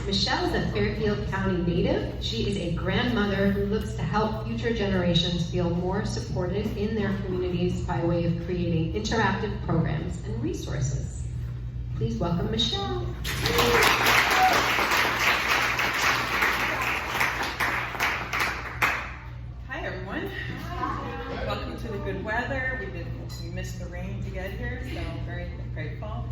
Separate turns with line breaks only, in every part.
Michelle is a Fairfield County native. She is a grandmother who looks to help future generations feel more supported in their communities by way of creating interactive programs and resources. Please welcome Michelle.
Hi everyone. Welcome to the good weather. We missed the rain to get here, so I'm very grateful.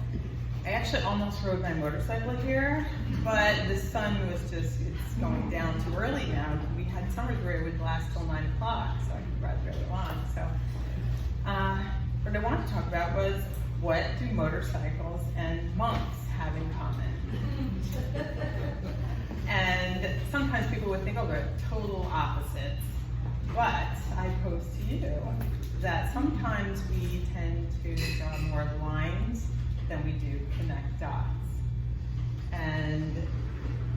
I actually almost rode my motorcycle here, but the sun was it's going down too early now. We had summers where it would last till 9 o'clock, so I could ride really long. So what I wanted to talk about was, what do motorcycles and monks have in common? And sometimes people would think, oh, they're total opposites. But I pose to you that sometimes we tend to draw more lines than we do connect dots. And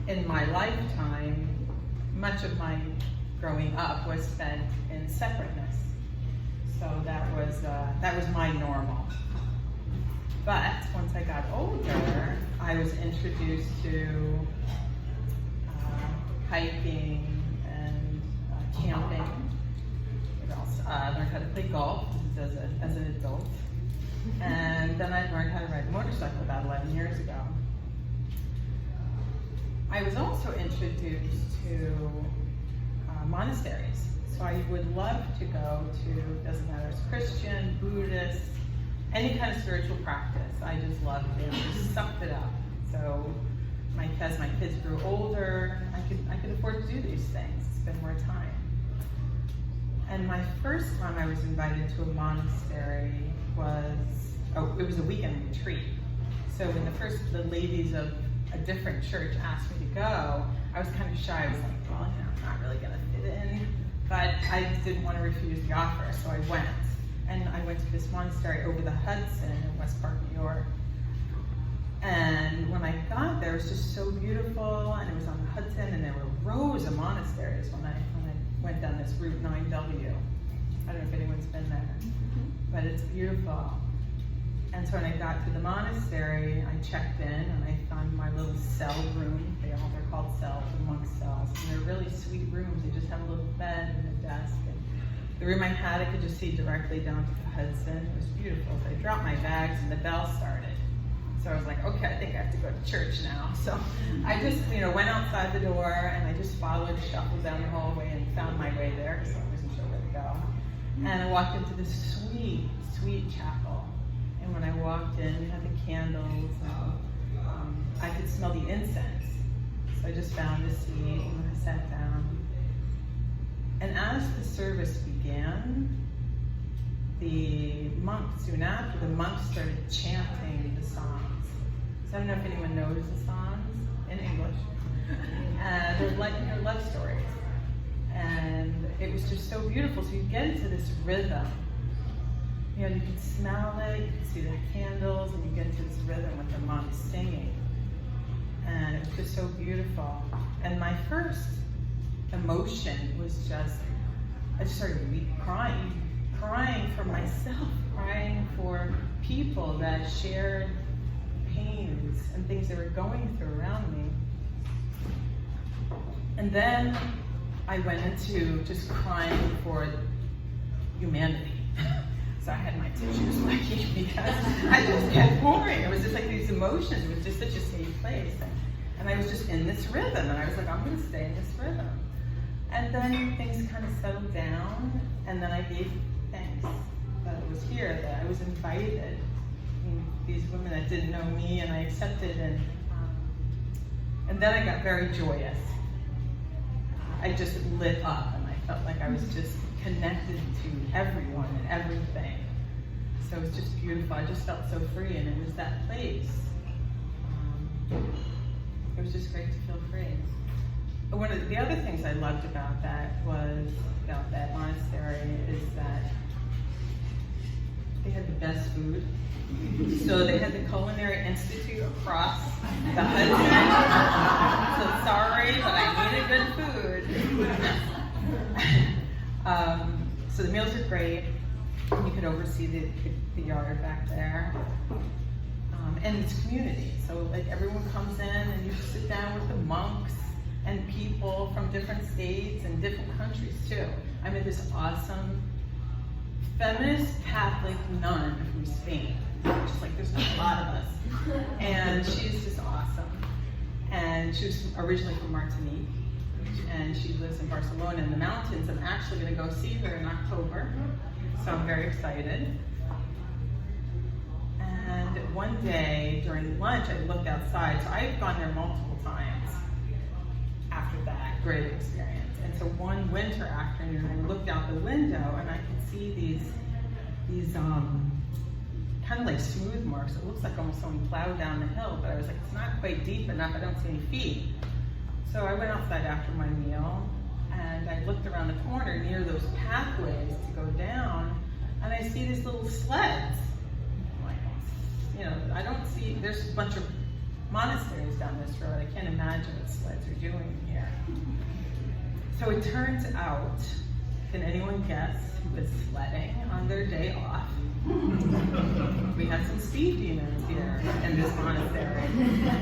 in my lifetime, much of my growing up was spent in separateness. So that was my normal. But once I got older, I was introduced to hiking and camping. What else? I learned how to play golf as an adult. And then I learned how to ride a motorcycle about 11 years ago. I was also introduced to monasteries. So I would love to go to, doesn't matter, it's Christian, Buddhist, any kind of spiritual practice. I just loved it, just sucked it up. So as my kids grew older, I could afford to do these things, spend more time. And my first time I was invited to a monastery it was a weekend retreat. So when the ladies of a different church asked me to go, I was kind of shy. I was like, well, I'm not really gonna fit in. But I didn't want to refuse the offer, so I went. And I went to this monastery over the Hudson in West Park, New York. And when I got there, it was just so beautiful, and it was on the Hudson, and there were rows of monasteries when I went down this Route 9W. I don't know if anyone's been there, but it's beautiful. And so when I got to the monastery, I checked in and I found my little cell room. They're called cells, the monk cells. And they're really sweet rooms. They just have a little bed and a desk. And the room I had, I could just see directly down to the Hudson. It was beautiful. So I dropped my bags and the bell started. So I was like, okay, I think I have to go to church now. So I just, went outside the door and I just followed, shuffled down the hallway and found my way there because I wasn't sure where to go. And I walked into this sweet, sweet chapel. And when I walked in, we had the candles, and I could smell the incense. So I just found a seat and I sat down. And as the service began, soon after, the monks started chanting the songs. So I don't know if anyone knows the songs in English. And they're like love stories. And it was just so beautiful. So you get into this rhythm. You can smell it, you can see the candles, and you get into this rhythm with the monks singing. And it was just so beautiful. And my first emotion was I just started crying for myself, crying for people that shared pains and things they were going through around me. And then I went into just crying for humanity. So I had my tissues waiting because I just kept pouring. It was just like these emotions. It was just such a safe place. And I was just in this rhythm. And I was like, I'm going to stay in this rhythm. And then things kind of settled down. And then I gave thanks that I was here, that I was invited. These women that didn't know me, and I accepted. And then I got very joyous. I just lit up. And I felt like I was just connected to everyone and everything. So it was just beautiful. I just felt so free, and it was that place. It was just great to feel free. But one of the other things I loved about that monastery is that they had the best food. So they had the Culinary Institute across the Hudson. So sorry, but I needed good food. So the meals are great. You could oversee the yard back there. and it's community. So like everyone comes in and you sit down with the monks and people from different states and different countries too. I met this awesome feminist Catholic nun from Spain. Just like there's not a lot of us. And she's just awesome. And she was originally from Martinique. And she lives in Barcelona in the mountains. I'm actually going to go see her in October. So I'm very excited. And one day during lunch, I looked outside. So I've gone there multiple times after that great experience. And so one winter afternoon, I looked out the window and I could see these kind of like smooth marks. It looks like almost someone plowed down the hill, but I was like, it's not quite deep enough. I don't see any feet. So I went outside after my meal and I looked around the corner near those pathways to go down, and I see these little sleds. Like, you know, I don't see, there's a bunch of monasteries down this road. I can't imagine what sleds are doing here. So it turns out, can anyone guess who was sledding on their day off? We have some speed demons here in this monastery.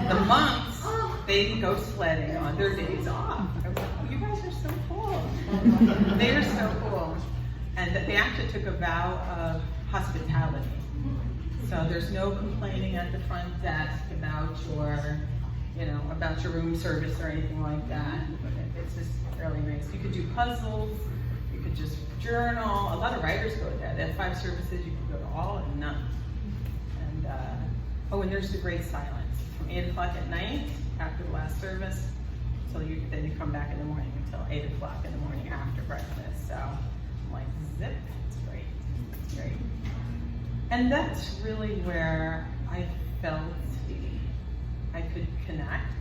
The monks, they go sledding on their days off. I was like, oh, you guys are so cool. They are so cool. And they actually took a vow of hospitality. So there's no complaining at the front desk about your room service or anything like that. It's just really nice. You could do puzzles, you could just journal. A lot of writers go there. They have 5 services, you can go to all and none. And and there's the great silence. From 8 o'clock at night, after the last service, then you come back in the morning until 8 o'clock in the morning after breakfast. So I'm like, zip, it's great, it's great. And that's really where I felt I could connect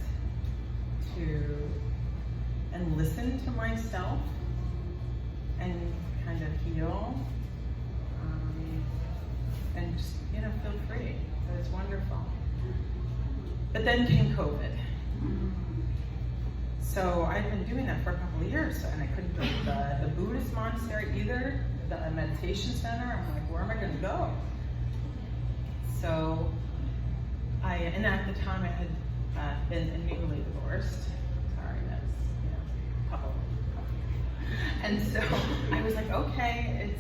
to and listen to myself and kind of heal and just, feel free. So it's wonderful. But then came COVID. So I've been doing that for a couple of years, and I couldn't go to the Buddhist monastery either, the meditation center. I'm like, where am I going to go? So and at the time I had been newly divorced. Sorry, that's, couple. And so I was like, okay,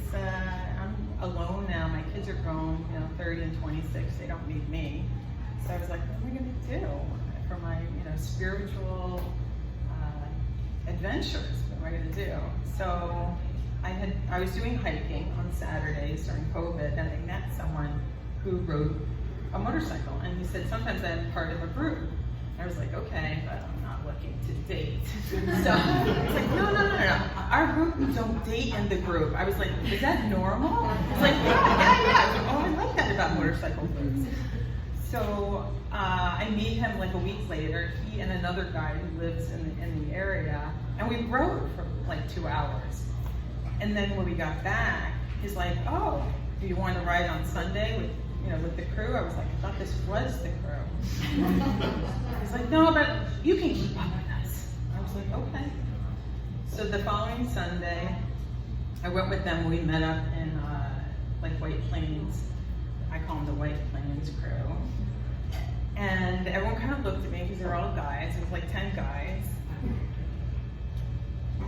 I'm alone now. My kids are grown, 30 and 26. They don't need me. So I was like, what am I going to do for my, spiritual adventures? What am I going to do? So I was doing hiking on Saturdays during COVID, and I met someone who rode a motorcycle, and he said, sometimes I'm part of a group. I was like, okay, but I'm not looking to date. So he's like, no. Our group, we don't date in the group. I was like, is that normal? He's like, yeah. I was like, oh, I like that about motorcycle groups. So I meet him like a week later, he and another guy who lives in the area, and we rode for like 2 hours. And then when we got back, he's like, oh, do you want to ride on Sunday with the crew? I was like, I thought this was the crew. He's like, no, but you can keep up with us. I was like, okay. So the following Sunday, I went with them. We met up in White Plains. I call them the White Plains crew. And everyone kind of looked at me because they're all guys. It was like 10 guys.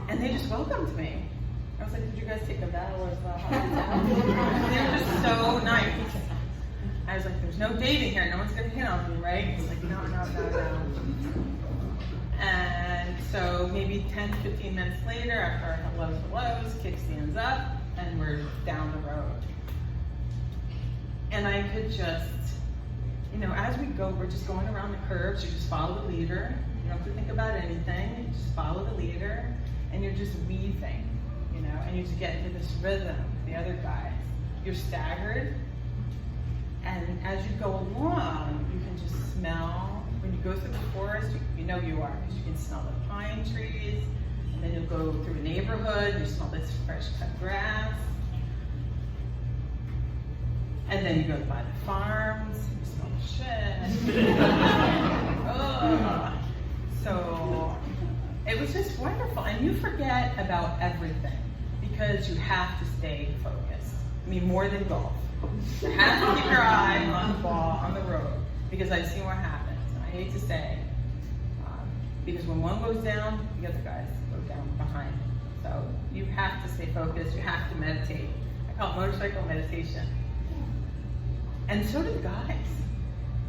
And they just welcomed me. I was like, did you guys take a vow of hospitality? They were just so nice. I was like, there's no dating here. No one's going to hit on me, right? He's like, no. And so maybe 10, 15 minutes later, after our hellos, kickstands up, and we're down the road. And I could just, as we go, we're just going around the curves. You just follow the leader. You don't have to think about anything. You just follow the leader, and you're just weaving, and you just get into this rhythm with the other guys. You're staggered. And as you go along, you can just smell, when you go through the forest, you are, because you can smell the pine trees, and then you'll go through a neighborhood, you smell this fresh cut grass, and then you go by the farms, you smell the shit. So it was just wonderful, and you forget about everything, because you have to stay focused. I mean, more than golf. You have to keep your eye on the ball, on the road. because I've seen what happens. I hate to say, because when one goes down, the other guys go down behind. So you have to stay focused, you have to meditate. I call it motorcycle meditation. And so do the guys,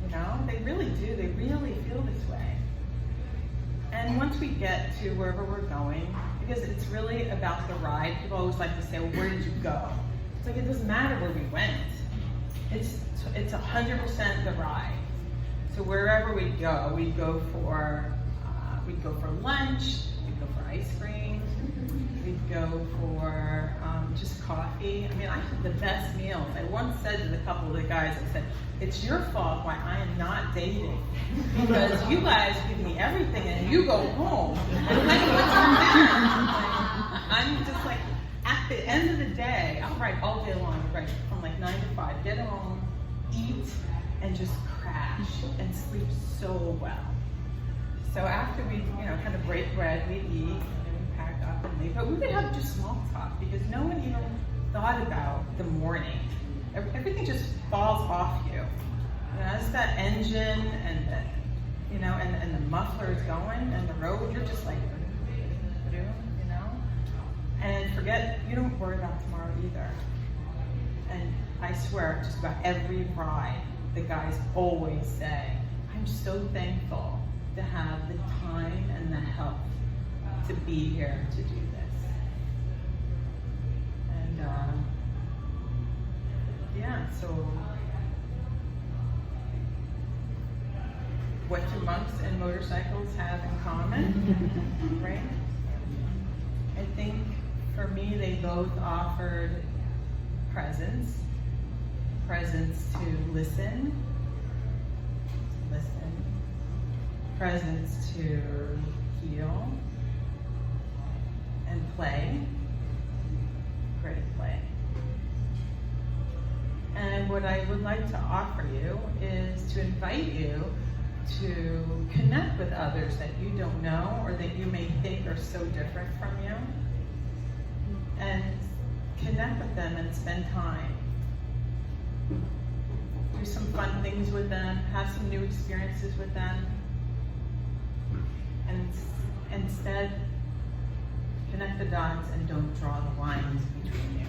you know, they really do, they really feel this way. And once we get to wherever we're going, because it's really about the ride, people always like to say, well, where did you go? It's like, it doesn't matter where we went. It's 100% the ride. So wherever we go, we'd go for lunch, we'd go for ice cream, we'd go for just coffee. I mean, I had the best meals. I once said to the couple of the guys, I said, it's your fault why I am not dating. Because you guys give me everything and you go home and I go to dinner. I'm just like, at the end of the day, I'll ride all day long, right, from like 9 to 5, get home, eat, and just crash and sleep so well. So after we, kind of break bread, we eat, and we pack up and leave. But we would have just small talk because no one even thought about the morning. Everything just falls off you. As that engine and the, and the muffler is going and the road, you're just like, and forget, you don't worry about tomorrow either. And I swear, just about every ride, the guys always say, I'm so thankful to have the time and the health to be here to do this. And so what do monks and motorcycles have in common, right? I think for me, they both offered presence to listen, presence to heal, and play, great play. And what I would like to offer you is to invite you to connect with others that you don't know or that you may think are so different from you, and connect with them and spend time. Do some fun things with them, have some new experiences with them, and instead connect the dots and don't draw the lines between you.